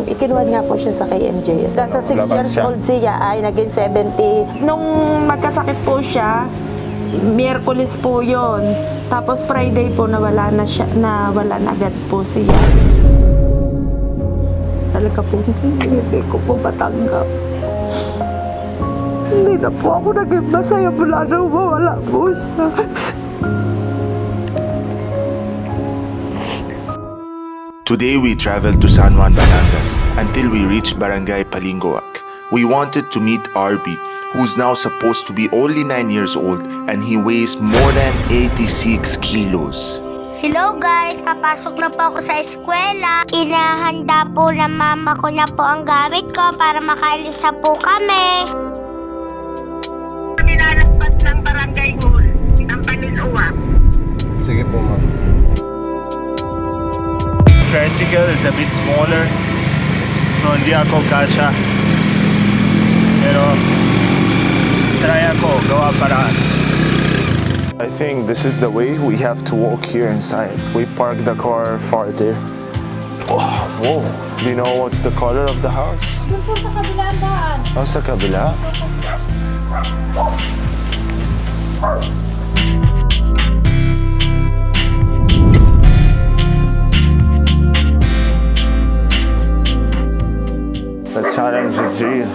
Ikinuha nga po siya sa KMJS. Sa 6 years old siya ay naging 70. Nung magkasakit po siya, Miyerkules po yon. Tapos Friday po nawala na agad po siya. Talaga po, hindi ko po matanggap. Hindi na po ako naging masaya mula na wala po siya. Today we traveled to San Juan, Batangas until we reached Barangay Palingoac. We wanted to meet RB, who's now supposed to be only 9 years old and he weighs more than 86 kilos. Hello guys! Papasok na po ako sa eskwela. Inahanda po ng mama ko na po ang gamit ko para makaalis na po kami. Nilalagpas ng barangay hall ng Palingoac. Sige po, ma'am. Tricycle is a bit smaller, so hindi ako kasha. Pero try ako gawa paraan. I think this is the way we have to walk here inside. We park the car far there. Oh, whoa. Do you know what's the color of the house? Doon po sa kabilang daan. Oh, sa kabila? The challenge is real.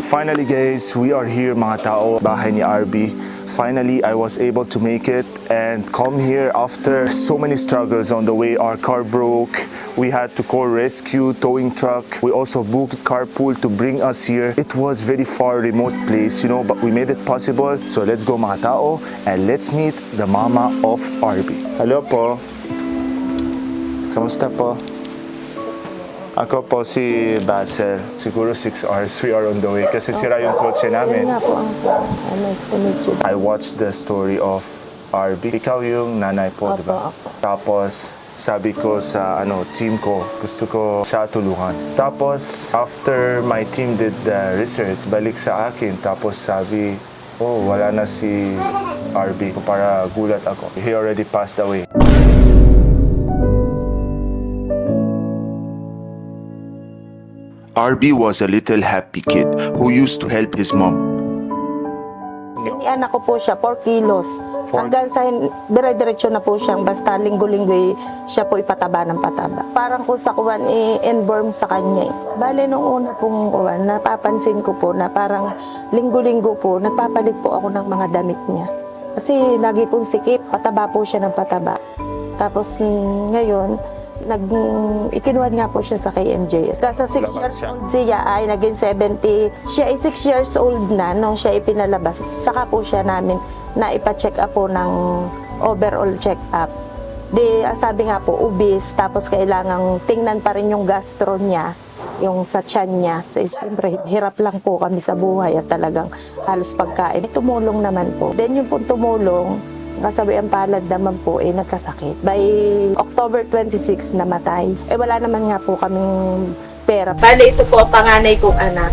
Finally guys, we are here mga tao, bahay ni RB. Finally, I was able to make it and come here after so many struggles on the way. Our car broke. We had to call rescue, towing truck. We also booked carpool to bring us here. It was very far remote place, you know, but we made it possible. So let's go mga tao and let's meet the mama of RB. Hello po. Kamusta po? Ako po si Basel. Siguro 6 hours, we are on the way. Kasi sira yung kotse namin. Yun nga po ang nice to meet you. I watched the story of RB. Ikaw yung nanay po, Opo, di ba? opo. Tapos, sabi ko sa team ko, gusto ko siya tulungan. Tapos, after my team did the research, balik sa akin. Tapos sabi, oh, wala na si RB. Para gulat ako. He already passed away. RB was a little happy kid who used to help his mom. Inianak ko po siya, 4 kilos. Hanggang sa dire-diretso na po siyang basta linggo-linggo siya po ipataba ng pataba. Parang ko sa kuwan inborn sa kanya. Bale nung una pong kuwan, napapansin ko po na parang linggo-linggo po, nagpapalit po ako ng mga damit niya. Kasi lagi pong sikip, pataba po siya ng pataba. Tapos ngayon, ikinuha nga po siya sa KMJS. Sa 6 years old siya ay naging 70. Siya ay 6 years old na nung siya ipinalabas. Saka po siya namin na ipa-check up po ng overall check up. Sabi nga po, obese, tapos kailangang tingnan pa rin yung gastro niya, yung sa tiyan niya. Siyempre, hirap lang po kami sa buhay at talagang halos pagkain. Tumulong naman po. Then yung po tumulong, kasabi ang palad naman po nagkasakit. By October 26 namatay. Wala naman nga po kaming pera. Bale, ito po ang panganay kong anak.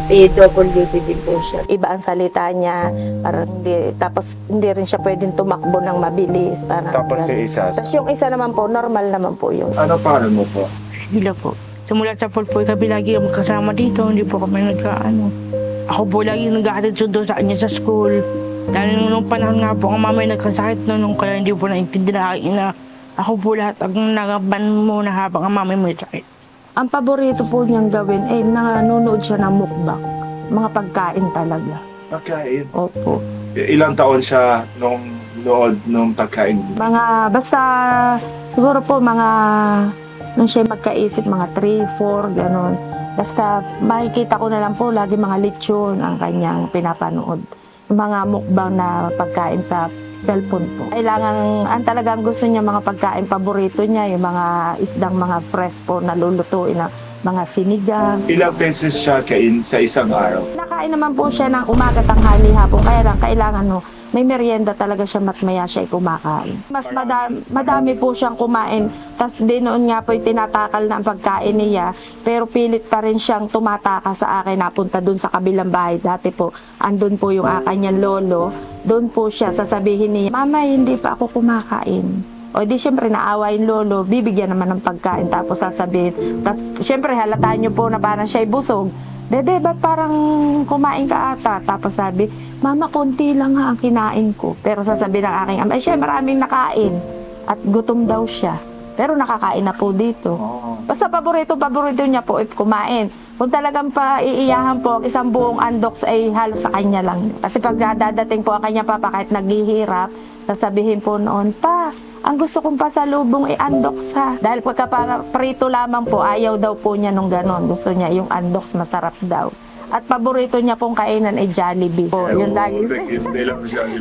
PWD din po siya. Iba ang salita niya. Parang tapos hindi rin siya pwedeng tumakbo ng mabilis. Tapos yung isa? Tapos yung isa naman po, normal naman po yun. Ano pangalan mo po? Sila po. Simula sa pool po, kami lagi kasama dito. Hindi po kami nagkaano. Ako po lagi nag-aatid sundo sa kanya sa school. Dahil nung panahon nga po, ang mamay nagkasakit nung kaya hindi po naintindi na ako po lahat ang nagaban muna habang ang mamay mo sakit. Ang paborito po niyang gawin ay nanonood siya ng mukbang. Mga pagkain talaga. Pagkain? Opo. Ilang taon siya nung nood nung pagkain? Basta siguro po nung siya magkaisip, mga 3, 4, gano'n. Basta makikita ko na lang po, lagi mga lechon ang kanyang pinapanood. Mga mukbang na pagkain sa cellphone po. Kailangan, talagang gusto niya mga pagkain, paborito niya, yung mga isdang mga fresh po na lulutuin na mga sinigang. Ilang beses siya kain sa isang araw? Nakain naman po siya ng umaga, tanghali, hapon. Kaya lang, kailangan may merienda talaga siya matmaya siya ay kumakain. Mas madami po siyang kumain. Tapos noon nga po tinatakal na ang pagkain niya. Pero pilit pa rin siyang tumataka sa akin. Napunta dun sa kabilang bahay. Dati po, andun po yung kanyang lolo. Doon po siya sasabihin niya, Mama, hindi pa ako kumakain. O di syempre naawa yung lolo, bibigyan naman ng pagkain. Tapos sasabihin, tapos syempre halataan niyo po na parang siya'y busog. Bebe, ba't parang kumain ka ata? Tapos sabi, mama, konti lang ha ang kinain ko. Pero sasabihin ng aking ama, siya maraming nakain. At gutom daw siya. Pero nakakain na po dito. Basta paborito niya po kumain. Kung talagang iiyahan po, ang isang buong andoks ay halos sa kanya lang. Kasi pag dadating po ang kanya papa kahit naghihirap, sasabihin po noon, pa, ang gusto kong pasalubong ay andoks ha. Dahil pagka prito lamang po, ayaw daw po niya nung ganon. Gusto niya yung andoks masarap daw. At paborito niya pong kainan ay Jollibee. Po, yun lagi.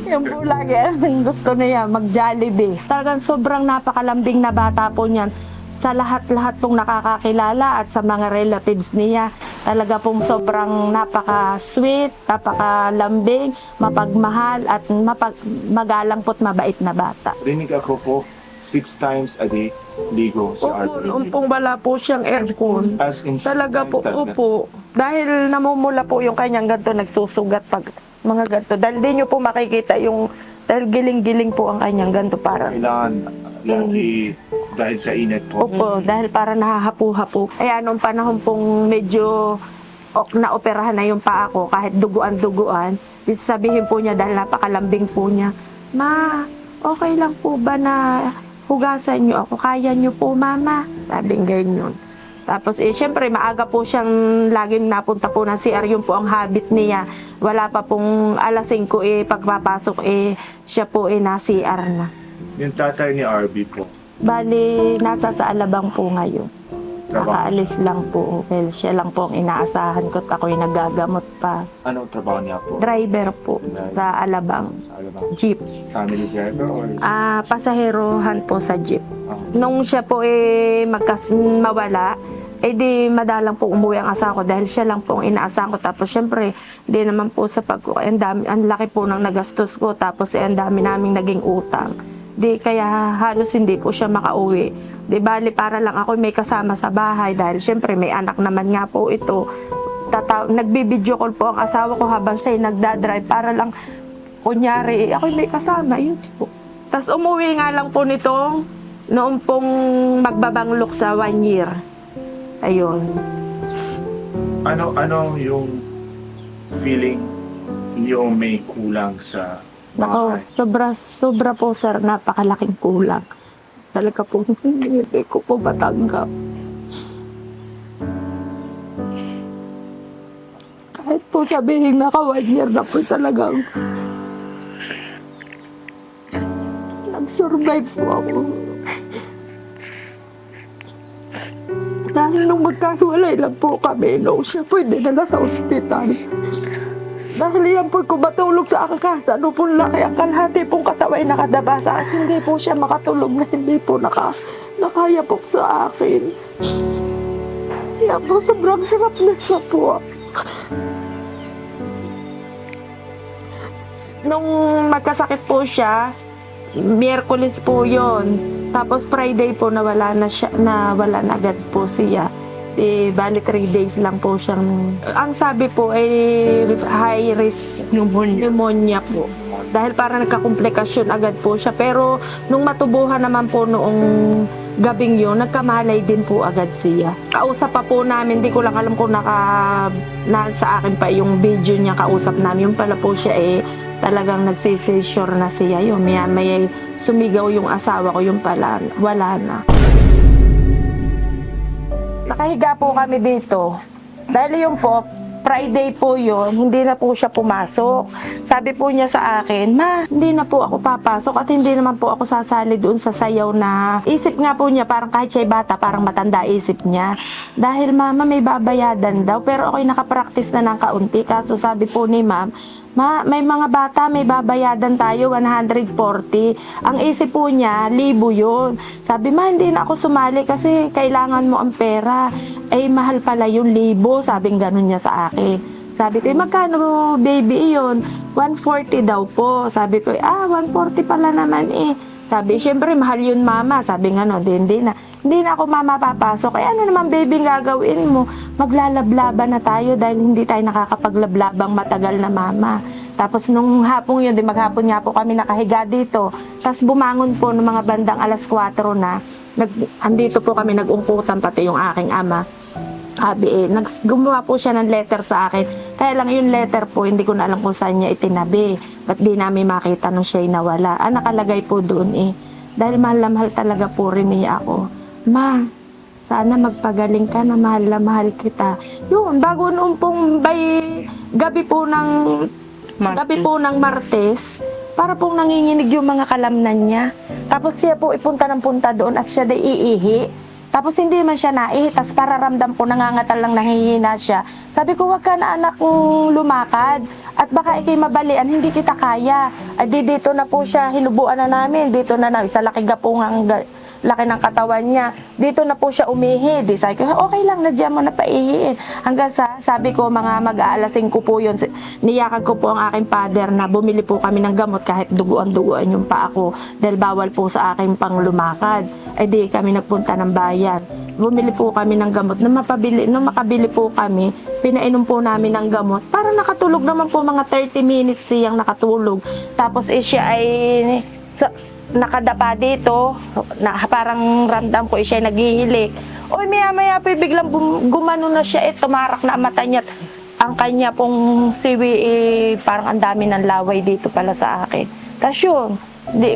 Yung po lagi, ang gusto niya, mag-Jollibee. Talagang sobrang napakalambing na bata po niyan. Sa lahat-lahat pong nakakakilala at sa mga relatives niya, talaga pong sobrang napaka-sweet, napakalambing, mapagmahal at magalang po't mabait na bata. Rinig ako po, 6 times a day ligo si RB. Noon pong wala po siyang aircon. As in 6 Talaga po, times talaga. opo. Dahil namumula po yung kanyang ganito, nagsusugat pag mga ganito. Dahil di nyo po makikita yung, dahil giling-giling po ang kanyang ganito parang. Kailangan lagi dahil sa init po. Opo, dahil para nahahapu-hapu. Kaya nung panahon pong medyo naoperahan na yung paa ko, kahit duguan-duguan, sabihin po niya dahil napakalambing po niya, ma, okay lang po ba na hugasan niyo ako? Kaya niyo po, mama? Sabing ganyan. Tapos syempre maaga po siyang laging napunta po ng CR, yun po ang habit niya. Wala pa pong alas 5 pagpapasok siya po na CR na. Yung tatay ni RB po. Bali, nasa sa Alabang po ngayon. Trabaho. Nakaalis lang po. Well, siya lang po ang inaasahan ko at ako'y nagagamot pa. Anong trabaho niya po? Driver po sa Alabang. Sa Alabang. Jeep. Family driver or? Pasaherohan po sa jeep. Ah. Nung siya po mawala, di madalang po umuwi ang asawa ko dahil siya lang po ang inaasahan ko. Tapos syempre, di naman po sa ang laki po ng nagastos ko. Tapos ang dami naming naging utang. Di kaya halos hindi po siya makauwi. Di bali para lang ako may kasama sa bahay dahil syempre may anak naman nga po ito. Nagbibideo call po ang asawa ko habang siya nagdadrive para lang kunyari ako may kasama, yun po. Tapos umuwi nga lang po nitong noong pong magbabanglok sa 1 year. Ayun. Ano yung feeling niyo may kulang sa Nako, bahay? sobra po sir, napakalaking kulang. Talaga po, hindi ko po matanggap. Kahit po sabihin naka 1 year na po talagang nag-survive po ako. Dahil nung magkahiwalay lang po kami, no, siya po hindi na sa ospital. Dahil yan po kung matulog sa akin kahit ano po laki ang kalahati pong kataway nakadabasa at hindi po siya makatulog na hindi po nakaya po sa akin. Yan po sobrang hirap na po. Nung magkasakit po siya, Miyerkules po yon. Tapos Friday po nawala na agad po siya. Bali 3 days lang po siyang, ang sabi po ay high risk pneumonia po. Dahil parang nagkakomplikasyon agad po siya. Pero nung matubuhan naman po noong gabing yun, nagkamalay din po agad siya. Kausap pa po namin, di ko lang alam kung sa akin pa yung video niya kausap namin. Yung pala po siya talagang nagsisure na siya. Yung may sumigaw yung asawa ko, yung pala wala na. Nakahiga po kami dito. Dahil yung po, Friday po yun, hindi na po siya pumasok. Sabi po niya sa akin, ma, hindi na po ako papasok at hindi naman po ako sasali doon sa sayaw na isip nga po niya, parang kahit siya'y bata, parang matanda isip niya. Dahil mama, may babayadan daw, pero ako'y nakapractice na ng kaunti. Kaso sabi po ni ma'am, ma, may mga bata, may babayadan tayo, 140. Ang isip po niya, 1,000 yun. Sabi, ma, hindi na ako sumali kasi kailangan mo ang pera. Mahal pala yung 1,000. Sabing ganun niya sa akin. Sabi ko, magkano baby iyon? 140 daw po. Sabi ko, 140 pala naman Sabi, syempre mahal yun mama. Sabi nga no, hindi na ako mama papasok. Eh ano naman baby gagawin mo? Maglalablaban na tayo dahil hindi tayo nakakapaglablabang matagal na mama. Tapos nung hapong yun, maghapon nga po kami nakahiga dito. Tapos bumangon po ng mga bandang alas 4 na. Andito po kami nag-ungkutan pati yung aking ama. Sabi gumawa po siya ng letter sa akin. Kaya lang yung letter po, hindi ko na alam kung saan niya itinabi. Ba't di namin makita nung siya'y nawala. Nakalagay po doon dahil mahal na mahal talaga po rin niya ako. Ma, sana magpagaling ka na mahal kita. Yun, bago noong pong gabi po ng Martes, para pong nanginginig yung mga kalamnan niya. Tapos siya po ipunta ng punta doon at siya day iihi. Tapos hindi man siya naihi, tapos pararamdam po nangangatal lang, nanghihina siya. Sabi ko, wag ka na anak kong lumakad at baka ikay mabalian, hindi kita kaya. At dito na po siya, hinubuan na namin, dito na namin, sa laki gapungang laki ng katawan niya. Dito na po siya umihi. Di sabi ko, okay lang, nadyan mo na paihiin. Hanggang sabi ko, mga mag-aalasing ko po yun. Niyakag ko po ang aking father na bumili po kami ng gamot kahit duguan-duguan yung pa ako. Dahil bawal po sa aking pang lumakad. Ay di kami nagpunta ng bayan. Bumili po kami ng gamot. Nung makabili po kami, pinainom po namin ng gamot. Parang nakatulog naman po mga 30 minutes siyang nakatulog. Tapos siya ay nakadapa dito, parang ramdam ko siya naghihilik. Oy, maya-maya po biglang gumano na siya, tumarak na ang mata niya. Ang kanya pong siwi, parang ang dami ng laway dito pala sa akin. Tapos yun,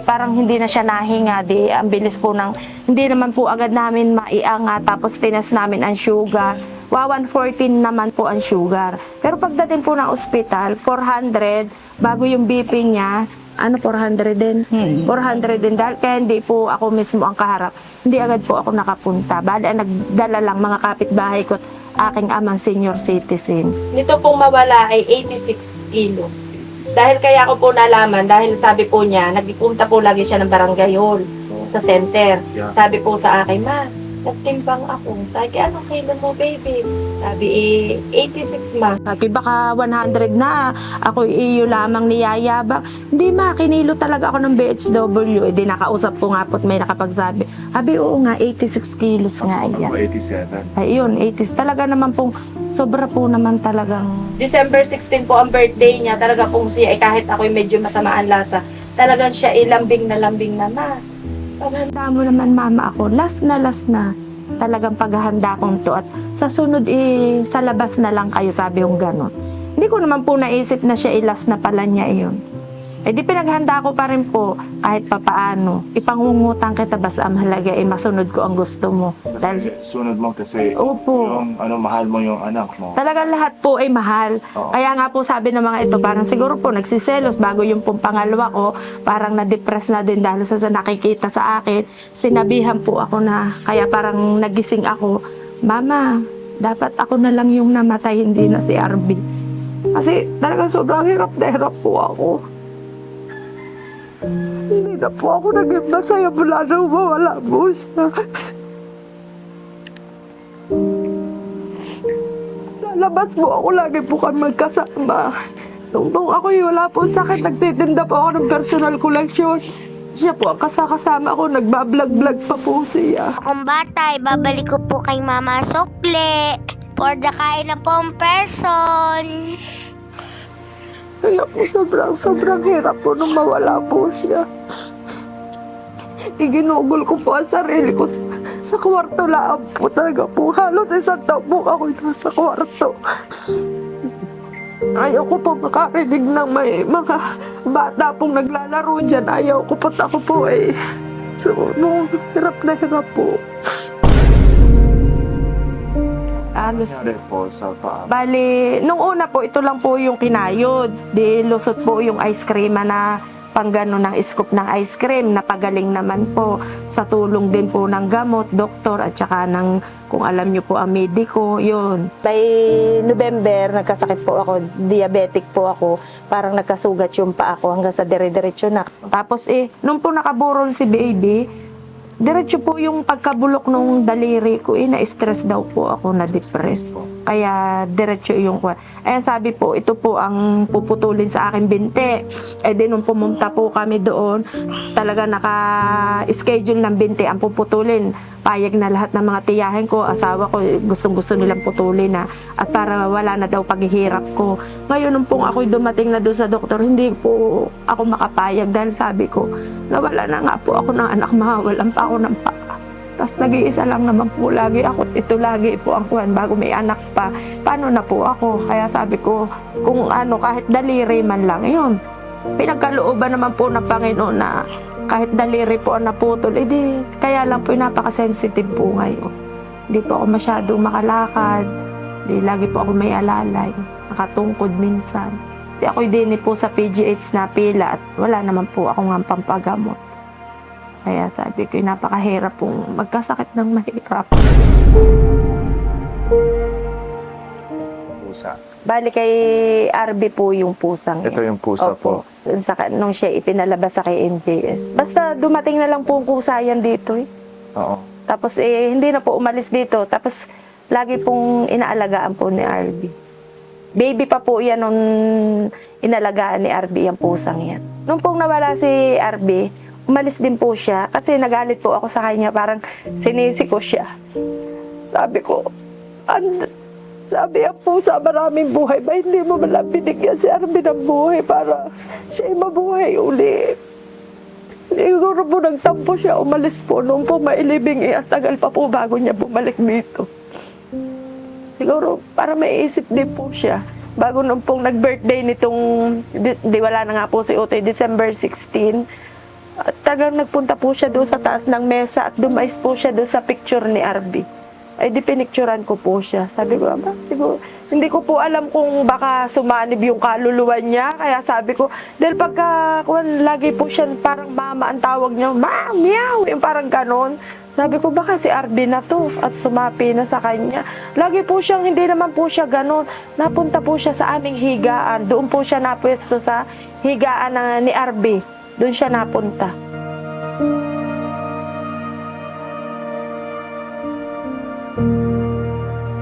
parang hindi na siya nahinga, ang bilis po hindi naman po agad namin maiangat, tapos tinas namin ang sugar. 114 naman po ang sugar. Pero pagdating po ng ospital, 400, bago yung BP niya, 400 din. 400 din dahil kaya hindi po ako mismo ang kaharap. Hindi agad po ako nakapunta. Bali, nagdala lang mga kapitbahay ko at aking amang senior citizen. Nito pong mawala ay 86 kilos. Dahil kaya ko po nalaman, dahil sabi po niya, nagpunta po lagi siya ng barangay hall sa center. Sabi po sa akin, ma, nagtimbang ako. Sabi, anong kilo mo, baby? Sabi, 86 ma. Sabi, baka 100 na. Ako iyo lamang niyayabang. Hindi ma, kinilo talaga ako ng BHW. Di nakausap ko nga po't may nakapagsabi. Sabi, oo nga, 86 kilos nga yan. 87. Ayun, 80s. Talaga naman pong, sobra po naman talagang. December 16 po ang birthday niya. Talaga pong siya, kahit ako'y medyo masama ang lasa, talagang siya lambing na ma. Paghanda mo naman mama ako, last na. Talagang paghahanda kong to at sa sunod sa labas na lang kayo, sabi yung gano'n. Hindi ko naman po naisip na siya last na pala niya iyon. Di pinaghanda ko pa rin po kahit papaano. Ipangungutang kita basta ang mahalaga masunod ko ang gusto mo. Dahil Sunod mo kasi Opo. yung mahal mo yung anak mo. talagang lahat po ay mahal. Oo. Kaya nga po sabi ng mga ito, parang siguro po nagsiselos bago yung pong pangalawa ko, parang na-depress na din dahil sa nakikita sa akin. Sinabihan po ako na, kaya parang nagising ako, Mama, dapat ako na lang yung namatay, hindi na si RB. Kasi talagang sobrang hirap na hirap po ako. Hindi na po ako naging masaya mula na mawala po siya. Lalabas po ako, lagi po kami magkasama. Nung ako wala po sakit, nagtitinda po ako ng personal collection. Siya po ang kasama ko, nagbablog-vlog pa po siya. Kung bata, babalik ko po kay Mama Sukle. For the kain na pong person. Kaya po sobrang hirap po nung mawala po siya. Iginugol ko po ang sarili ko sa kwarto lang po talaga po. Halos isang taon po ako nasa kwarto. Ayaw ko po makarinig ng may mga bata pong naglalaro dyan. Ayaw ko po, ako po So, hirap na hirap po. Halos Nangyari po sa paa. Bali, nung una po, ito lang po yung kinayod. Di lusot po yung ice cream na pang gano'n ng scoop ng ice cream. Napagaling naman po sa tulong din po ng gamot, doktor, at saka ng, kung alam nyo po, ang mediko, yun. By November, nagkasakit po ako, diabetic po ako. Parang nagkasugat yung paa ko hanggang sa dire-diretso na. Tapos nung po nakaburol si baby, diretso po yung pagkabulok nung daliri ko, na-stress daw po ako, na-depress. Kaya diretso yung kwan. Ayan sabi po, ito po ang puputulin sa akin binti. Eh di nung pumunta po kami doon, talaga naka-schedule ng binti ang puputulin. Payag na lahat ng mga tiyahin ko, asawa ko, gustong-gusto nilang putulin na. At para wala na daw paghihirap ko. Ngayon nung pong ako'y dumating na doon sa doktor, hindi po ako makapayag dahil sabi ko, nawala na nga po ako ng anak, mawawalan pa ako ng paa. Tapos nag-iisa lang naman po lagi ako. Ito lagi po ang kuhan bago may anak pa. Paano na po ako? Kaya sabi ko, kung ano, kahit daliri man lang, yun. Pinagkalooban naman po ng Panginoon na kahit daliri po ang naputol, edi kaya lang po napaka-sensitive po ngayon. Hindi po ako masyadong makalakad. Di lagi po ako may alalay. Nakatungkod minsan. Di ako din po sa PGH na pila at wala naman po ako nga pampagamot. Kaya sabi ko, napakahirap pong magkasakit ng mahirap. Pusa. Bali kay RB po yung pusang Ito yung pusa po. Nung siya ipinalabas sa kay NJS. Basta dumating na lang po ang kusa yan dito eh. Oo. Tapos hindi na po umalis dito. Tapos lagi pong inaalagaan po ni RB. Baby pa po yan nung inalagaan ni RB yung pusang yan. Nung pong nawala si RB, umalis din po siya kasi nagalit po ako sa kanya. Parang sinisi ko siya. Sabi ko, sabi ang pusa, maraming buhay. Ba hindi mo malang binigyan si RB ng buhay para siya ay mabuhay uli. Siguro po nagtampo siya, umalis po. Noong po mailibing ang tagal pa po bago niya bumalik dito. Siguro para maiisip din po siya. Bago noong pong nag-birthday nitong, di wala na nga po si Utoy, December 16. At tagang nagpunta po siya doon sa taas ng mesa at dumais po siya doon sa picture ni RB. Ay di pinicturan ko po siya. Sabi ko, siguro, hindi ko po alam kung baka sumanib yung kaluluwa niya. Kaya sabi ko, dahil pagka, lagi po siya parang mama ang tawag niya, ma, meow, yung parang ganon. Sabi ko, baka si RB na to at sumapi na sa kanya. Lagi po siyang, hindi naman po siya ganon. Napunta po siya sa aming higaan. Doon po siya napwesto sa higaan ni RB. Doon siya napunta.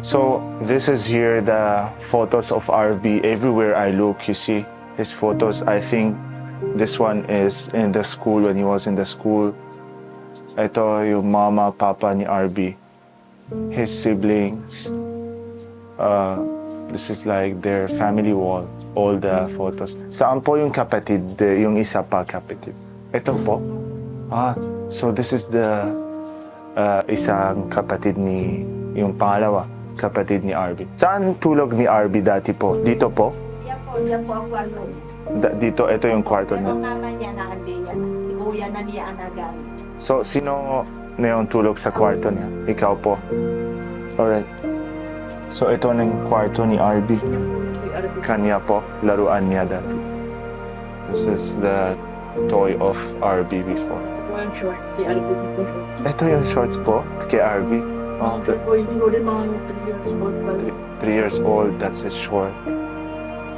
So this is here the photos of RB. Everywhere I look, you see his photos. I think this one is in the school when he was in the school. Ito yung mama, papa ni RB. His siblings. This is like their family wall. All the photos. Saan po yung kapatid? Yung isa pa kapatid. Ito po. So this is the isang kapatid ni yung pangalawa. Kapatid ni RB. Saan tulog ni RB dati po? Dito po? Yan po ang kwarto. Dito, ito yung kwarto niya. Ang kama niya na hindi yan. Si kuya na niya ang nagamit. So, sino na yung tulog sa kwarto niya? Ikaw po? Alright. So, ito na yung kwarto ni RB. Kanya po, laruan niya dati. This is the toy of RB before. One short, si RB po. Ito yung shorts po kay RB. Oh, Hindi ko rin mga 3 years old pa. 3 years old, that's his short.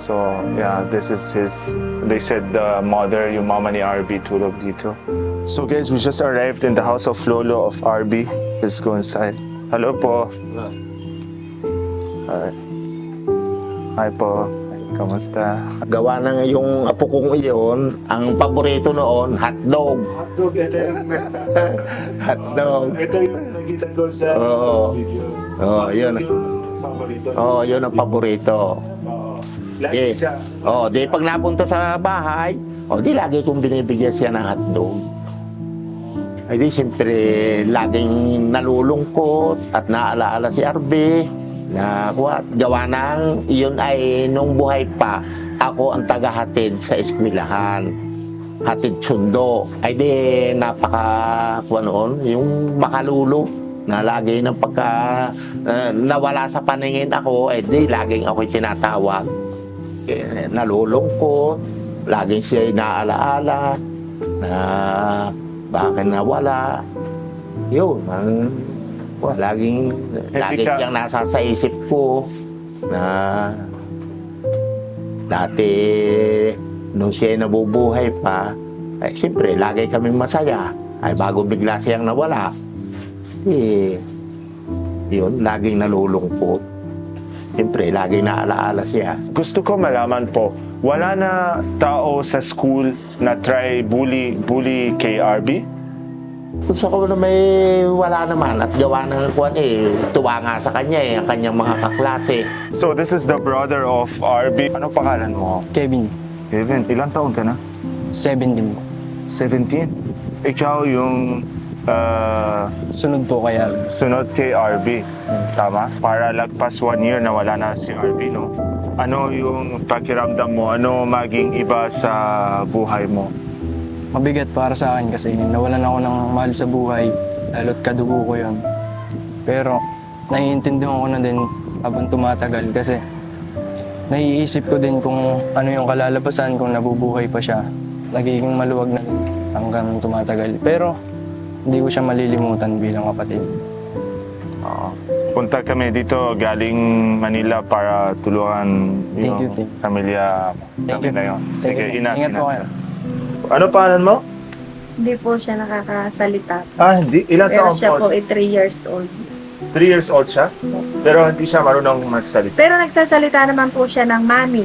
So, yeah, this is his, they said the mother, yung mama ni RB tulog dito. So guys, we just arrived in the house of Lolo of RB. Let's go inside. Hello po. Hi. Hi po. Kamusta? Gawa na yung apo kong iyon, ang paborito noon, hotdog. Hotdog, ito yung Hotdog. ito yung nakita ko sa Oo. video. Oo, yun. Favorito. Oo, yun ang paborito. Oo. Lagi siya. Di pag napunta sa bahay, di lagi kong binibigyan siya ng hotdog. Ay di, siyempre, laging nalulungkot at naalaala si RB. Na gawa ng iyon ay nung buhay pa, ako ang tagahatid sa eskwelahan. Hatid sundo. Ay di noon, yung makalulo na lagi ng pagka nawala sa paningin ako, ay di laging ako'y tinatawag. Nalulungkot, laging siya'y naalaala na bakit nawala. Yun, laging siyang nasa sa isip ko na dati nung siya nabubuhay pa, ay siyempre lagi kaming masaya. Ay bago bigla siyang nawala, yun, laging nalulungkot. Siyempre, laging naalaala siya. Gusto ko malaman po, wala na tao sa school na try bully kay RB? Gusto ko na may wala naman at gawa ng kuwan tuwa nga sa kanya ang kanyang mga kaklase. So this is the brother of RB. Ano pangalan mo? Kevin, Kevin, ilang taon ka na? 17 po. 17. Ikaw yung Sunod po kay Abby. sunod kay RB. Tama? Para lagpas 1 year na wala na si RB, no? Ano yung pakiramdam mo? Ano maging iba sa buhay mo? Mabigat para sa akin kasi nawalan ako ng mahal sa buhay, lalo't kadugo ko yun. Pero naiintindihan ko na din habang tumatagal kasi naiisip ko din kung ano yung kalalabasan kung nabubuhay pa siya. Nagiging maluwag na din hanggang tumatagal. Pero hindi ko siya malilimutan bilang kapatid. Punta kami dito galing Manila para tulungan Thank yung you. pamilya Thank you. na yun. Sige, ingat. Ingat po kayo. Ano pangalan mo? Hindi po siya nakakasalita. Hindi. Ilang Pero taon siya po? po ay 3 years old. 3 years old siya? Pero hindi siya marunong magsalita. Pero nagsasalita naman po siya ng mami,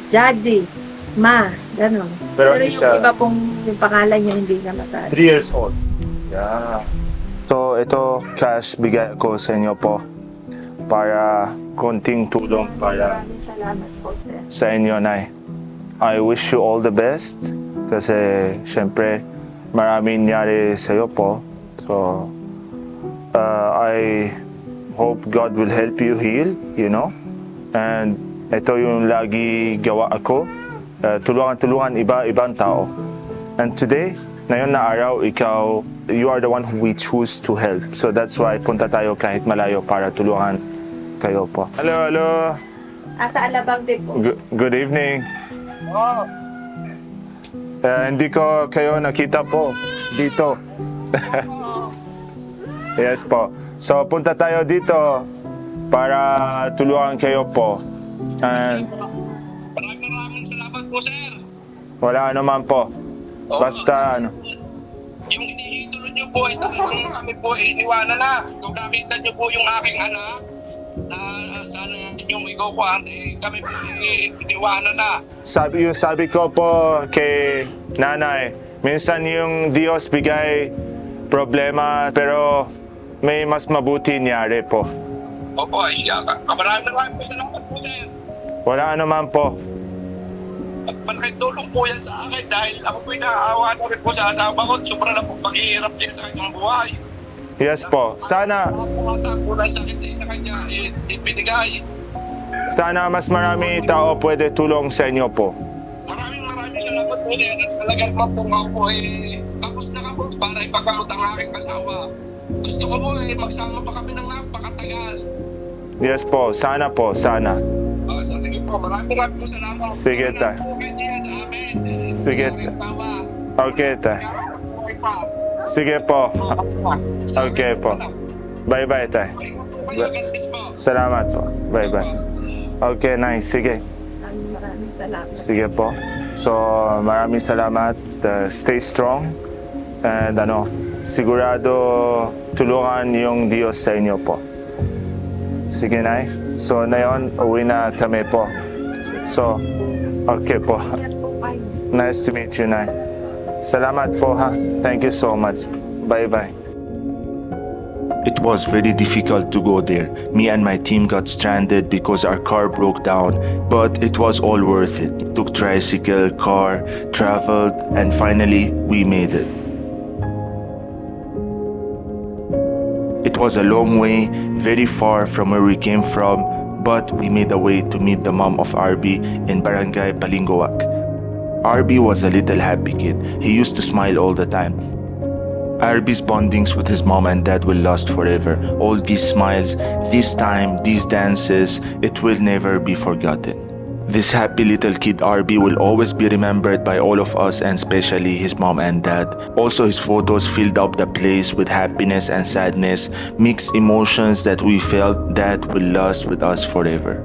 Jaji, Ma, gano'n. Pero Pero hindi yung siya- iba pong yung pangalan niya hindi na masabi. 3 years old. Yeah. So, ito cash bigay ko sa inyo po para konting tulong para Maraming salamat po, sir. sa inyo, Nay. I wish you all the best kasi syempre maraming nangyari sa iyo po. So, I hope God will help you heal, you know? And ito yung lagi gawa ako. Tulungan ibang tao. And today, ngayon na araw, you are the one who we choose to help. So that's why punta tayo kahit malayo para tulungan kayo po. Hello. Sa Alabang din po. Good evening. Hindi ko kayo nakita po dito. Yes po. So punta tayo dito para tulungan kayo po. And Maraming salamat po, sir. wala naman po. Basta ano. Yung iniidolo niyo po, talagang kami po iniwanan na. Kung nakita niyo po yung aking anak, na sana yung ikaw po, kami po iniwanan na. Sabi ko po kay nanay, minsan yung Diyos bigay problema pero may mas mabuti nangyari po. Opo, ay siya. Maraming po salamat po, sir. Wala naman po. At malaking tulong po yan sa akin dahil ako po'y naaawa na rin po sa asawa ko. Sobra na po paghihirap niya sa kanyang buhay. Yes po. Sana Pumatako ng sakit sa kanya, ibinigay. Sana mas marami tao pwede tulong sa inyo po. Maraming salamat po din. At talagang po ako po tapos na po para ipagkamot ang aking asawa. Gusto ko po magsama pa kami ng napakatagal. Yes po. Sana po. Sana. So, sige po, maraming po salamat. Sige, tay. Sige, tay. Okay, tay. Sige po. Okay po. Bye-bye, tay. Salamat po. Bye-bye. Okay, nice. Sige. Maraming salamat. Sige po. So, maraming salamat. Stay strong. And sigurado tulungan yung Diyos sa inyo po. Sige, Nay. So, ngayon, uwi na kami po. So, okay po. Nice to meet you, Nay. Salamat po, ha. Thank you so much. Bye-bye. It was very difficult to go there. Me and my team got stranded because our car broke down, but it was all worth it. Took tricycle, car, traveled, and finally we made it. It was a long way, very far from where we came from, but we made a way to meet the mom of RB in Barangay Balingawak. RB was a little happy kid. He used to smile all the time. RB's bondings with his mom and dad will last forever. All these smiles, this time, these dances, it will never be forgotten. This happy little kid RB will always be remembered by all of us and especially his mom and dad. Also, his photos filled up the place with happiness and sadness, mixed emotions that we felt that will last with us forever.